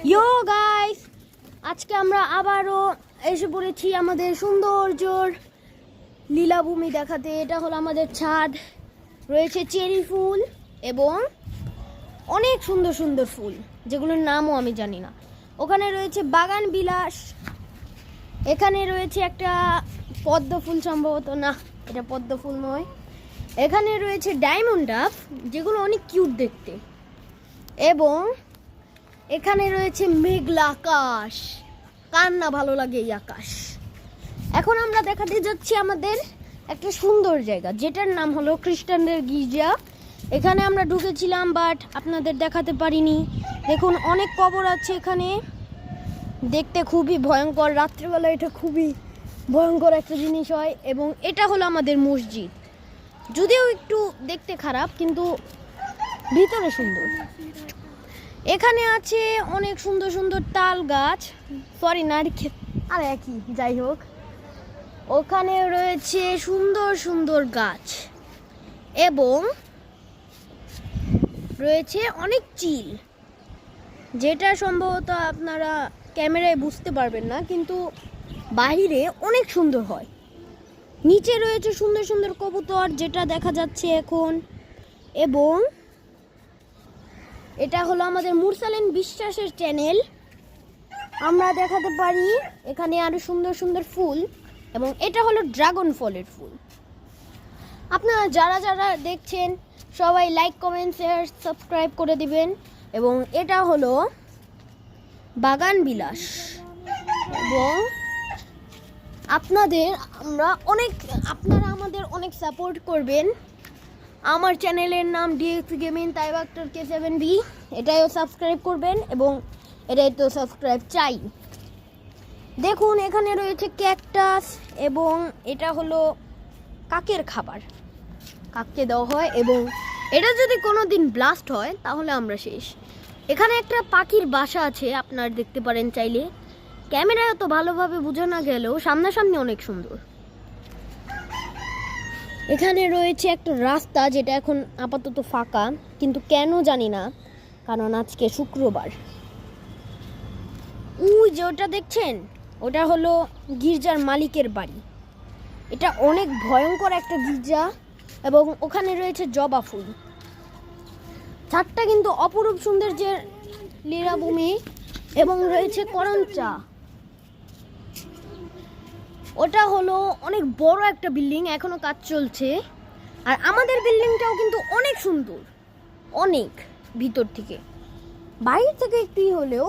ইয়ো guys, আজকে আমরা আবারও এসে পড়েছি আমাদের সৌন্দর্যর লীলাভূমি দেখাতে। এটা হলো আমাদের ছাদ, রয়েছে চেরি ফুল এবং অনেক সুন্দর সুন্দর ফুল যেগুলোর নামও আমি জানি না। ওখানে রয়েছে বাগান বিলাস, এখানে রয়েছে একটা পদ্ম ফুল, সম্ভবত না এটা পদ্ম ফুল নয়। এখানে রয়েছে ডায়মন্ড ডাব যেগুলো অনেক কিউট দেখতে, এবং এখানে রয়েছে মেঘলা আকাশ। কার না ভালো লাগে এই আকাশ। এখন আমরা দেখাতে যাচ্ছি আমাদের একটা সুন্দর জায়গা যেটার নাম হলো খ্রিস্টানদের গির্জা। এখানে আমরা ঢুকেছিলাম বাট আপনাদের দেখাতে পারিনি। দেখুন অনেক কবর আছে এখানে, দেখতে খুবই ভয়ঙ্কর। রাত্রিবেলা এটা খুবই ভয়ঙ্কর একটা জিনিস হয়। এবং এটা হলো আমাদের মসজিদ, যদিও একটু দেখতে খারাপ কিন্তু ভিতরে সুন্দর। এখানে আছে অনেক সুন্দর সুন্দর তাল গাছ, সরি নারকেল, আর একই, যাই হোক। ওখানে রয়েছে সুন্দর সুন্দর গাছ এবং রয়েছে অনেক চিল, যেটা সম্ভবত আপনারা ক্যামেরায় বুঝতে পারবেন না, কিন্তু বাইরে অনেক সুন্দর হয়। নিচে রয়েছে সুন্দর সুন্দর কবুতর যেটা দেখা যাচ্ছে এখন। এবং এটা হলো আমাদের মুরসালিন বিশ্বাসের চ্যানেল। আমরা দেখাতে পারি এখানে আরো সুন্দর সুন্দর ফুল, এবং এটা হলো ড্রাগন ফলের ফুল। আপনারা যারা যারা দেখছেন সবাই লাইক, কমেন্ট, শেয়ার, সাবস্ক্রাইব করে দিবেন। এবং এটা হলো বাগান বিলাস। এবং আপনারা আমাদের অনেক সাপোর্ট করবেন। আমার চ্যানেলের নাম DX গেমিং তাইবাক্টর K7B, এটাইও সাবস্ক্রাইব করবেন এবং এটাই তো সাবস্ক্রাইব চাই। দেখুন এখানে রয়েছে ক্যাকটাস, এবং এটা হলো কাকের খাবার, কাককে দেওয়া হয়। এবং এটা যদি কোনো দিন ব্লাস্ট হয় তাহলে আমরা শেষ। এখানে একটা পাখির বাসা আছে, আপনারা দেখতে পারেন চাইলে। ক্যামেরায় তো ভালোভাবে বোঝা না গেলেও সামনাসামনি অনেক সুন্দর। এখানে রয়েছে একটা রাস্তা যেটা এখন আপাতত ফাঁকা, কিন্তু কেন জানি না, কারণ আজকে শুক্রবার। ওই যে ওটা দেখছেন, ওটা হলো গির্জার মালিকের বাড়ি। এটা অনেক ভয়ঙ্কর একটা গির্জা, এবং ওখানে রয়েছে জবা ফুল। ছাদটা কিন্তু অপরূপ সৌন্দর্যের লীলাভূমি, এবং রয়েছে করঞ্চা। ওটা হলো অনেক বড় একটা বিল্ডিং, এখনো কাজ চলছে। আর আমাদের বিল্ডিংটাও কিন্তু অনেক সুন্দর, অনেক ভিতর থেকে, বাইরে থেকে একটু হলেও